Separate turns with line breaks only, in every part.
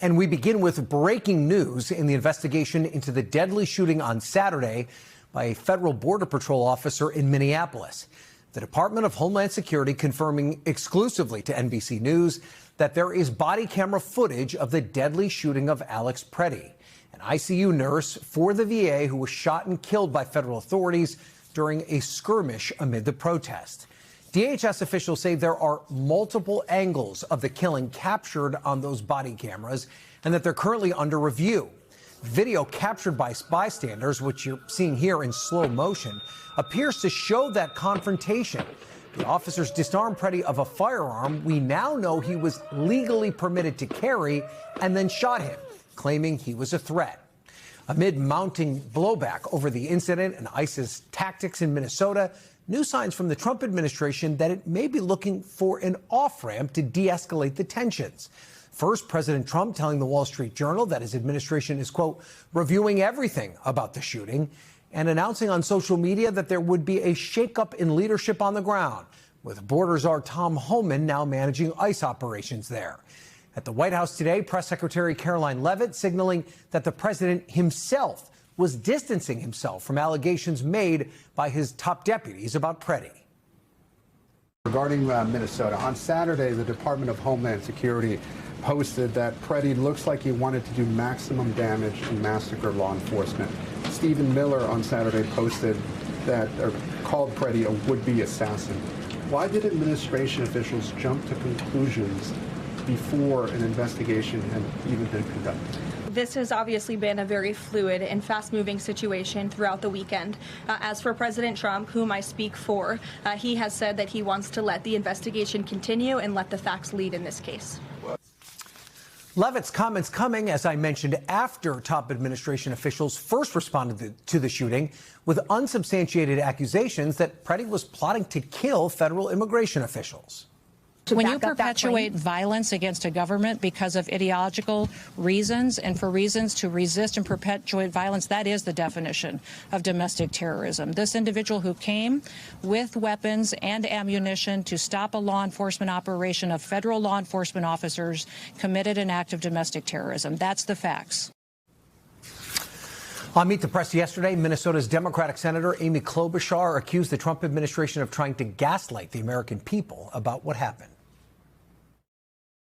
And we begin with breaking news in the investigation into the deadly shooting on Saturday by a federal Border Patrol officer in Minneapolis. The Department of Homeland Security confirming exclusively to NBC News that there is body camera footage of the deadly shooting of Alex Pretti, an ICU nurse for the VA who was shot and killed by federal authorities during a skirmish amid the protest. DHS officials say there are multiple angles of the killing captured on those body cameras and that they're currently under review. Video captured by bystanders, which you're seeing here in slow motion, appears to show that confrontation. The officers disarmed Pretti of a firearm we now know he was legally permitted to carry and then shot him, claiming he was a threat. Amid mounting blowback over the incident and ICE's tactics in Minnesota, new signs from the Trump administration that it may be looking for an off-ramp to de-escalate the tensions. First, President Trump telling the Wall Street Journal that his administration is, quote, reviewing everything about the shooting and announcing on social media that there would be a shakeup in leadership on the ground, with Border Czar Tom Homan now managing ICE operations there. At the White House today, Press Secretary Caroline Leavitt signaling that the president himself was distancing himself from allegations made by his top deputies about Pretti.
Regarding Minnesota, on Saturday, the Department of Homeland Security posted that Pretti looks like he wanted to do maximum damage and massacre law enforcement. Stephen Miller on Saturday posted that, or called Pretti a would-be assassin. Why did administration officials jump to conclusions before an investigation had even been conducted?
This has obviously been a very fluid and fast-moving situation throughout the weekend. As for President Trump, whom I speak for, he has said that he wants to let the investigation continue and let the facts lead in this case.
Leavitt's comments coming, as I mentioned, after top administration officials first responded to the shooting with unsubstantiated accusations that Pretti was plotting to kill federal immigration officials.
When you perpetuate violence against a government because of ideological reasons and for reasons to resist and perpetuate violence, that is the definition of domestic terrorism. This individual who came with weapons and ammunition to stop a law enforcement operation of federal law enforcement officers committed an act of domestic terrorism. That's the facts.
On Meet the Press yesterday, Minnesota's Democratic Senator Amy Klobuchar accused the Trump administration of trying to gaslight the American people about what happened.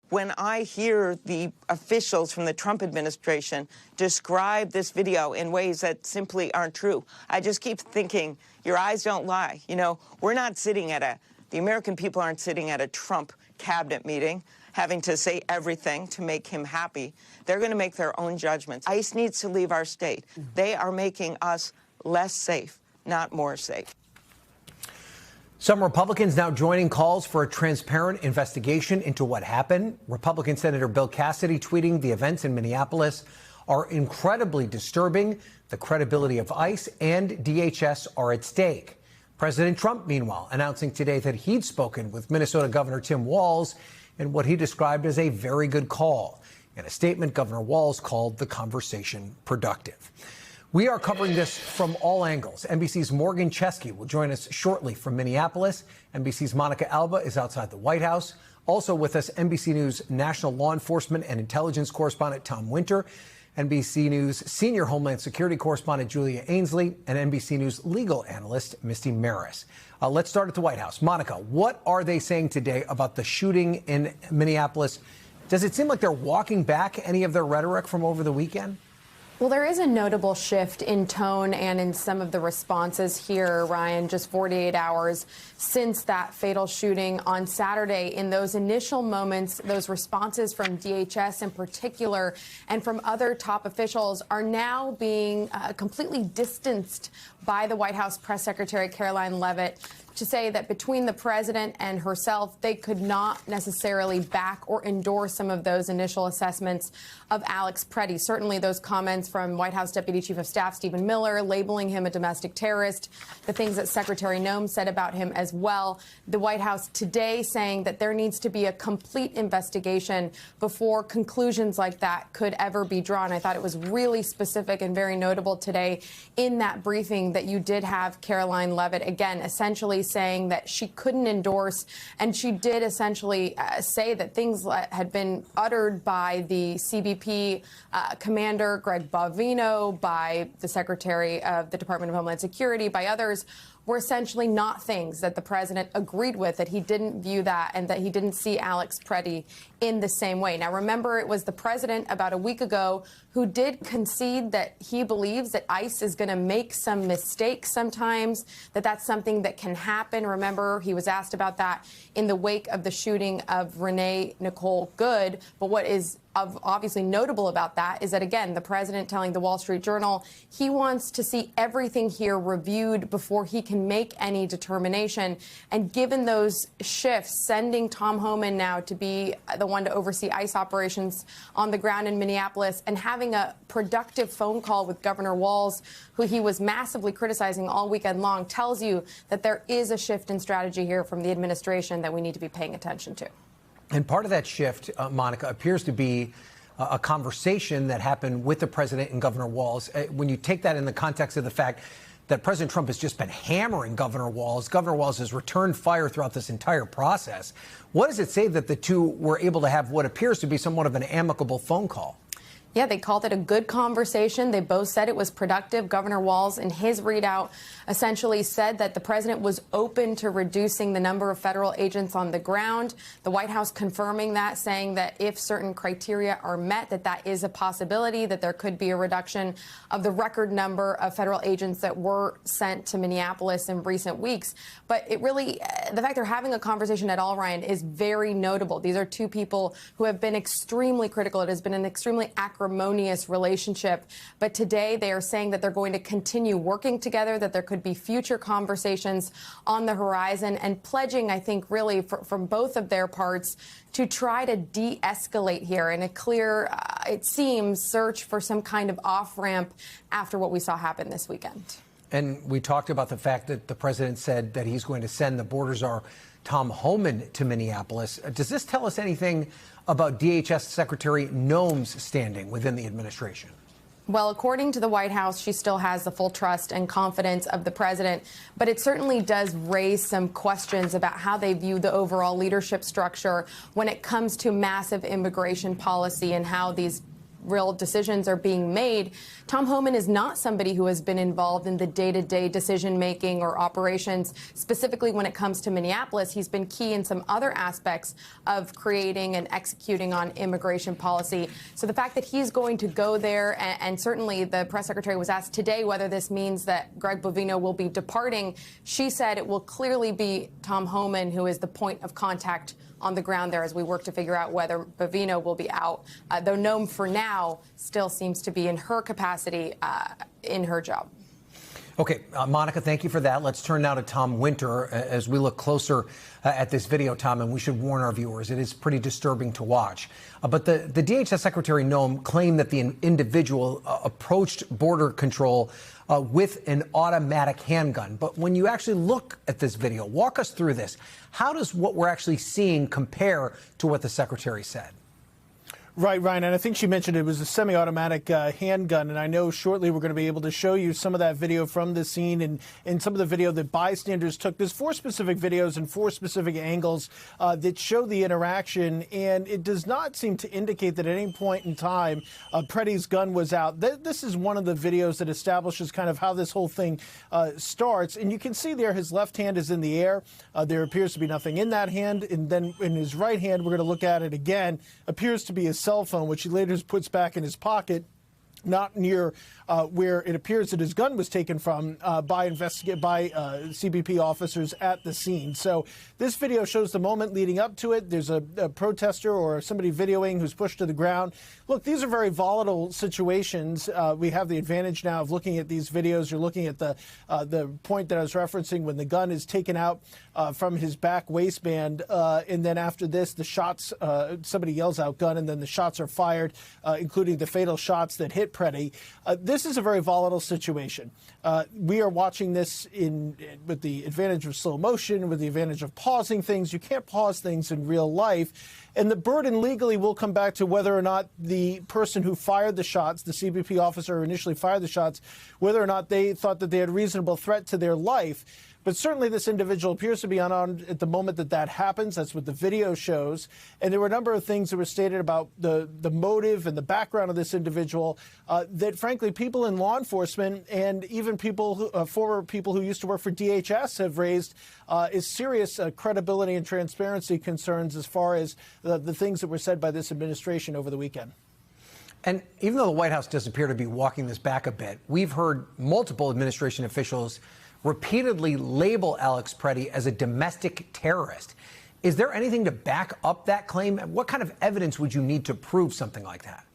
When I hear the officials from the Trump administration describe this video in ways that simply aren't true, I just keep thinking, your eyes don't lie. You know, we're not sitting at the American people aren't sitting at a Trump cabinet meeting having to say everything to make him happy. They're going to make their own judgments. ICE needs to leave our state. They are making us less safe, not more safe.
Some Republicans now joining calls for a transparent investigation into what happened. Republican Senator Bill Cassidy tweeting the events in Minneapolis are incredibly disturbing. The credibility of ICE and DHS are at stake. President Trump, meanwhile, announcing today that he'd spoken with Minnesota Governor Tim Walz in what he described as a very good call. In a statement, Governor Walz called the conversation productive. We are covering this from all angles. NBC's Morgan Chesky will join us shortly from Minneapolis. NBC's Monica Alba is outside the White House. Also with us, NBC News national law enforcement and intelligence correspondent Tom Winter, NBC News senior Homeland Security correspondent Julia Ainsley, and NBC News legal analyst Misty Marris. Let's start at the White House. Monica, what are they saying today about the shooting in Minneapolis? Does it seem like they're walking back any of their rhetoric from over the weekend?
Well, there is a notable shift in tone and in some of the responses here, Ryan, just 48 hours since that fatal shooting on Saturday. In those initial moments, those responses from DHS in particular and from other top officials are now being completely distanced by the White House press secretary Caroline Leavitt to say that between the president and herself, they could not necessarily back or endorse some of those initial assessments of Alex Pretti. Certainly those comments from White House Deputy Chief of Staff Stephen Miller labeling him a domestic terrorist, the things that Secretary Noem said about him as well. The White House today saying that there needs to be a complete investigation before conclusions like that could ever be drawn. I thought it was really specific and very notable today in that briefing that you did have Caroline Leavitt, again, essentially essentially saying that she couldn't endorse, and she did essentially say that things had been uttered by the CBP commander, Greg Bovino, by the Secretary of the Department of Homeland Security, by others, were essentially not things that the president agreed with, that he didn't view that, and that he didn't see Alex Pretti in the same way. Now, remember, it was the president about a week ago who did concede that he believes that ICE is going to make some mistakes sometimes, that that's something that can happen. Remember, he was asked about that in the wake of the shooting of Renee Nicole Good. But what is obviously notable about that is that, again, the president telling the Wall Street Journal he wants to see everything here reviewed before he can make any determination. And given those shifts, sending Tom Homan now to be the one to oversee ICE operations on the ground in Minneapolis, and having a productive phone call with Governor Walz, who he was massively criticizing all weekend long, tells you that there is a shift in strategy here from the administration that we need to be paying attention to.
And part of that shift, Monica, appears to be a conversation that happened with the president and Governor Walz. When you take that in the context of the fact that President Trump has just been hammering Governor Walz has returned fire throughout this entire process. What does it say that the two were able to have what appears to be somewhat of an amicable phone call?
Yeah, they called it a good conversation. They both said it was productive. Governor Walz, in his readout, essentially said that the president was open to reducing the number of federal agents on the ground. The White House confirming that, saying that if certain criteria are met, that is a possibility, that there could be a reduction of the record number of federal agents that were sent to Minneapolis in recent weeks. But it really, the fact they're having a conversation at all, Ryan, is very notable. These are two people who have been extremely critical. It has been an extremely acrimonious relationship. But today they are saying that they're going to continue working together, that there could be future conversations on the horizon, and pledging, I think, really from both of their parts to try to de-escalate here in a clear, it seems, search for some kind of off-ramp after what we saw happen this weekend.
And we talked about the fact that the president said that he's going to send the border czar Tom Homan to Minneapolis. Does this tell us anything about DHS Secretary Noem's standing within the administration?
Well, according to the White House, she still has the full trust and confidence of the president, but it certainly does raise some questions about how they view the overall leadership structure when it comes to massive immigration policy and how these real decisions are being made. Tom Homan is not somebody who has been involved in the day-to-day decision-making or operations. Specifically when it comes to Minneapolis, he's been key in some other aspects of creating and executing on immigration policy. So the fact that he's going to go there, and certainly the press secretary was asked today whether this means that Greg Bovino will be departing. She said it will clearly be Tom Homan who is the point of contact on the ground there as we work to figure out whether Bovino will be out, though Noem for now still seems to be in her capacity in her job.
Okay, Monica, thank you for that. Let's turn now to Tom Winter as we look closer at this video, Tom, and we should warn our viewers. It is pretty disturbing to watch. But the DHS Secretary Noem claimed that the individual approached border control with an automatic handgun. But when you actually look at this video, walk us through this. How does what we're actually seeing compare to what the secretary said?
Right, Ryan, and I think she mentioned it was a semi-automatic handgun, and I know shortly we're going to be able to show you some of that video from the scene and some of the video that bystanders took. There's 4 specific videos and 4 specific angles that show the interaction, and it does not seem to indicate that at any point in time Pretti's gun was out. This is one of the videos that establishes kind of how this whole thing starts, and you can see there his left hand is in the air. There appears to be nothing in that hand, and then in his right hand, we're going to look at it again, appears to be a cell phone, which he later puts back in his pocket, not near where it appears that his gun was taken from by CBP officers at the scene. So this video shows the moment leading up to it. There's a protester or somebody videoing who's pushed to the ground. Look, these are very volatile situations. We have the advantage now of looking at these videos. You're looking at the point that I was referencing when the gun is taken out from his back waistband, and then after this, the shots, somebody yells out gun, and then the shots are fired, including the fatal shots that hit Pretti. This is a very volatile situation. We are watching this with the advantage of slow motion, with the advantage of pausing things. You can't pause things in real life. And the burden legally will come back to whether or not the person who fired the shots, the CBP officer who initially fired the shots, whether or not they thought that they had a reasonable threat to their life. But certainly this individual appears to be unarmed at the moment that happens. That's what the video shows. And there were a number of things that were stated about the motive and the background of this individual that, frankly, people in law enforcement and even people who, former people who used to work for DHS have raised is serious credibility and transparency concerns as far as the things that were said by this administration over the weekend.
And even though the White House does appear to be walking this back a bit, we've heard multiple administration officials repeatedly label Alex Pretti as a domestic terrorist. Is there anything to back up that claim? What kind of evidence would you need to prove something like that?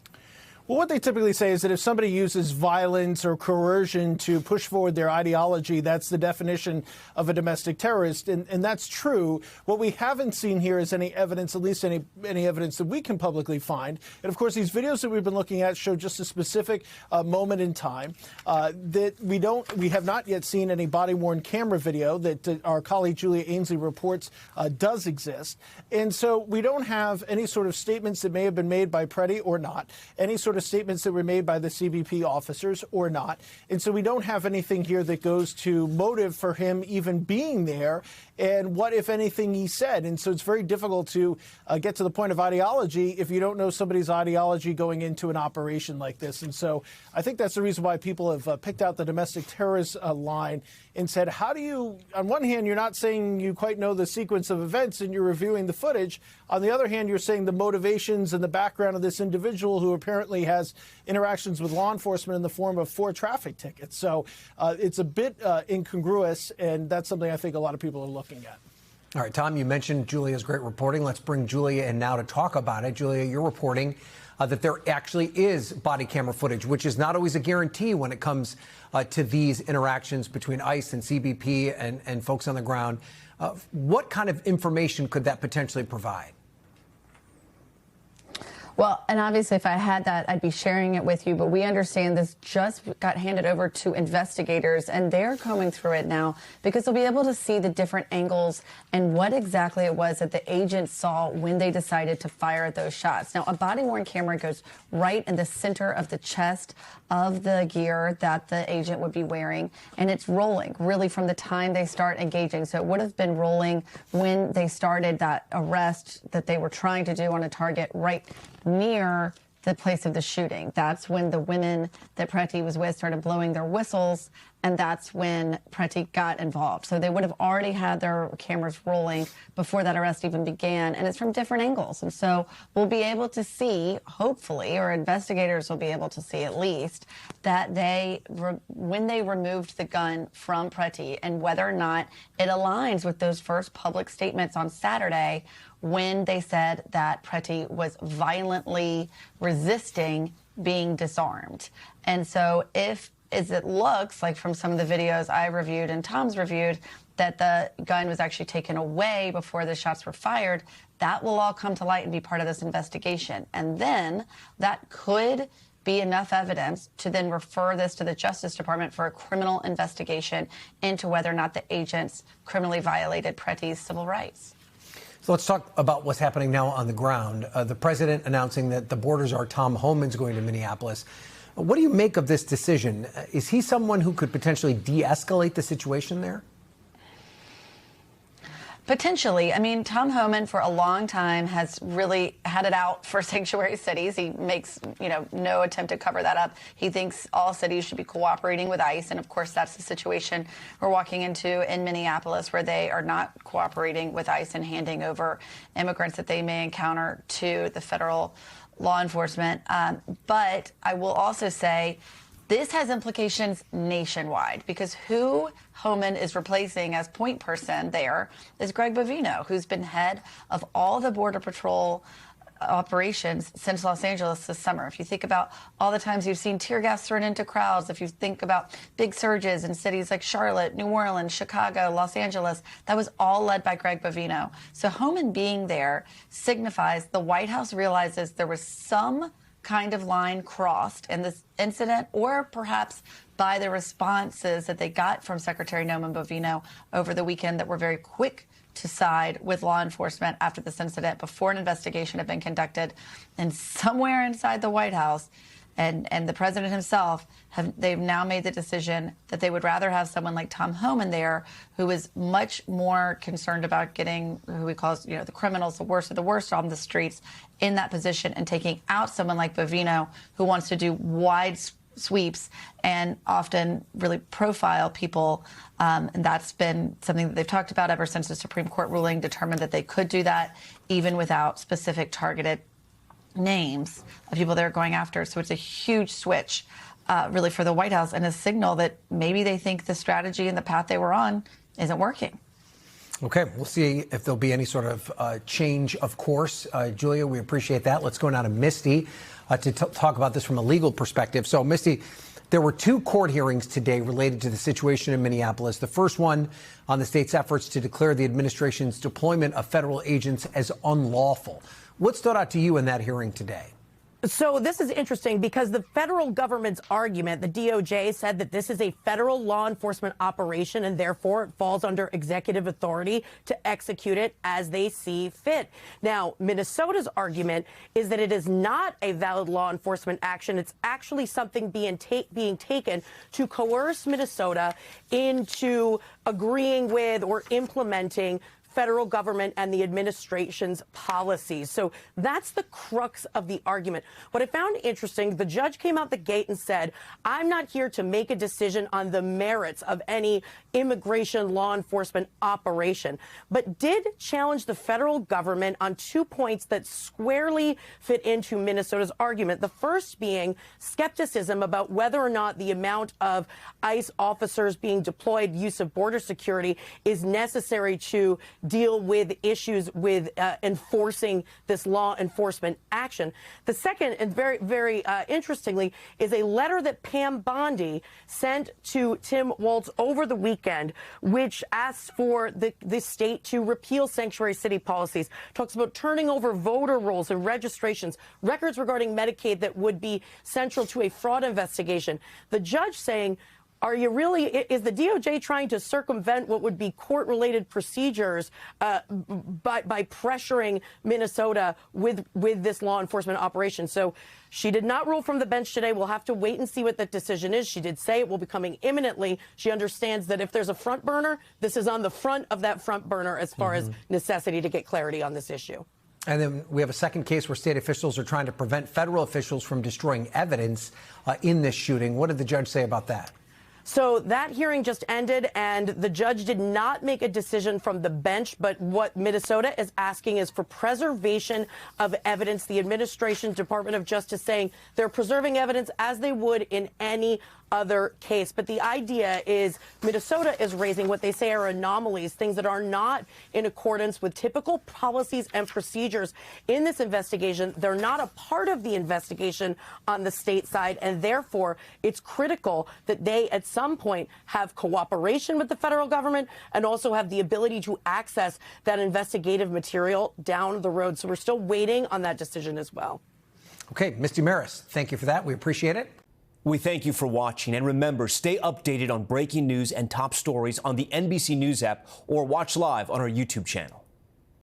Well, what they typically say is that if somebody uses violence or coercion to push forward their ideology, that's the definition of a domestic terrorist. And that's true. What we haven't seen here is any evidence, at least any evidence that we can publicly find. And, of course, these videos that we've been looking at show just a specific moment in time that we have not yet seen any body-worn camera video that our colleague Julia Ainsley reports does exist. And so we don't have any sort of statements that may have been made by Pretti or not, any sort of statements that were made by the CBP officers or not. And so we don't have anything here that goes to motive for him even being there and what, if anything, he said. And so it's very difficult to get to the point of ideology if you don't know somebody's ideology going into an operation like this. And so I think that's the reason why people have picked out the domestic terrorist line and said, how do you, on one hand, you're not saying you quite know the sequence of events and you're reviewing the footage. On the other hand, you're saying the motivations and the background of this individual who apparently has interactions with law enforcement in the form of 4 traffic tickets. So it's a bit incongruous, and that's something I think a lot of people are looking at.
All right, Tom, you mentioned Julia's great reporting. Let's bring Julia in now to talk about it. Julia, you're reporting that there actually is body camera footage, which is not always a guarantee when it comes to these interactions between ICE and CBP and folks on the ground. What kind of information could that potentially provide?
Well, and obviously, if I had that, I'd be sharing it with you. But we understand this just got handed over to investigators, and they're combing through it now because they'll be able to see the different angles and what exactly it was that the agents saw when they decided to fire those shots. Now, a body-worn camera goes right in the center of the chest of the gear that the agent would be wearing, and it's rolling really from the time they start engaging. So it would have been rolling when they started that arrest that they were trying to do on a target right near the place of the shooting. That's when the women that Pretti was with started blowing their whistles, and that's when Pretti got involved. So they would have already had their cameras rolling before that arrest even began, and it's from different angles. And so we'll be able to see, hopefully, or investigators will be able to see at least, that when they removed the gun from Pretti and whether or not it aligns with those first public statements on Saturday when they said that Pretti was violently resisting being disarmed. And so as it looks like from some of the videos I reviewed and Tom's reviewed, that the gun was actually taken away before the shots were fired, that will all come to light and be part of this investigation. And then that could be enough evidence to then refer this to the Justice Department for a criminal investigation into whether or not the agents criminally violated Pretti's civil rights.
So let's talk about what's happening now on the ground. The president announcing that the borders are Tom Homan's going to Minneapolis. What do you make of this decision? Is he someone who could potentially de-escalate the situation there?
Potentially. I mean, Tom Homan for a long time has really had it out for sanctuary cities. He makes, no attempt to cover that up. He thinks all cities should be cooperating with ICE. And of course, that's the situation we're walking into in Minneapolis, where they are not cooperating with ICE and handing over immigrants that they may encounter to the federal law enforcement. But I will also say this has implications nationwide, because who Homan is replacing as point person there is Greg Bovino, who's been head of all the Border Patrol operations since Los Angeles this summer. If you think about all the times you've seen tear gas thrown into crowds, if you think about big surges in cities like Charlotte, New Orleans, Chicago, Los Angeles, that was all led by Greg Bovino. So Homan being there signifies the White House realizes there was some kind of line crossed in this incident, or perhaps by the responses that they got from Secretary Norman Bovino over the weekend that were very quick to side with law enforcement after this incident before an investigation had been conducted. And somewhere inside the White House, and the president himself, they've now made the decision that they would rather have someone like Tom Homan there, who is much more concerned about getting who he calls, the criminals, the worst of the worst on the streets, in that position, and taking out someone like Bovino, who wants to do wide sweeps and often really profile people. And that's been something that they've talked about ever since the Supreme Court ruling determined that they could do that, even without specific targeted names of people they're going after. So it's a huge switch, really, for the White House, and a signal that maybe they think the strategy and the path they were on isn't working.
Okay, we'll see if there'll be any sort of change, of course. Julia, we appreciate that. Let's go now to Misty to talk about this from a legal perspective. So, Misty, there were 2 court hearings today related to the situation in Minneapolis. The first one on the state's efforts to declare the administration's deployment of federal agents as unlawful. What stood out to you in that hearing today?
So this is interesting because the federal government's argument, the DOJ said that this is a federal law enforcement operation and therefore it falls under executive authority to execute it as they see fit. Now, Minnesota's argument is that it is not a valid law enforcement action. It's actually something being taken to coerce Minnesota into agreeing with or implementing federal government and the administration's policies. So that's the crux of the argument. What I found interesting, the judge came out the gate and said, I'm not here to make a decision on the merits of any immigration law enforcement operation, but did challenge the federal government on 2 points that squarely fit into Minnesota's argument. The first being skepticism about whether or not the amount of ICE officers being deployed, use of border security, is necessary to deal with issues with enforcing this law enforcement action. The second, and very, very interestingly, is a letter that Pam Bondi sent to Tim Walz over the weekend, which asks for the state to repeal sanctuary city policies, talks about turning over voter rolls and registrations, records regarding Medicaid that would be central to a fraud investigation. The judge saying, is the DOJ trying to circumvent what would be court-related procedures by pressuring Minnesota with this law enforcement operation? So she did not rule from the bench today. We'll have to wait and see what that decision is. She did say it will be coming imminently. She understands that if there's a front burner, this is on the front of that front burner as far as necessity to get clarity on this issue.
And then we have a second case where state officials are trying to prevent federal officials from destroying evidence in this shooting. What did the judge say about that?
So that hearing just ended, and the judge did not make a decision from the bench. But what Minnesota is asking is for preservation of evidence. The administration, Department of Justice, saying they're preserving evidence as they would in any other case. But the idea is Minnesota is raising what they say are anomalies, things that are not in accordance with typical policies and procedures in this investigation. They're not a part of the investigation on the state side, and therefore it's critical that they at some point have cooperation with the federal government and also have the ability to access that investigative material down the road. So we're still waiting on that decision as well.
Okay, Misty Marris, thank you for that. We appreciate it.
We thank you for watching, and remember, stay updated on breaking news and top stories on the NBC News app or watch live on our YouTube channel.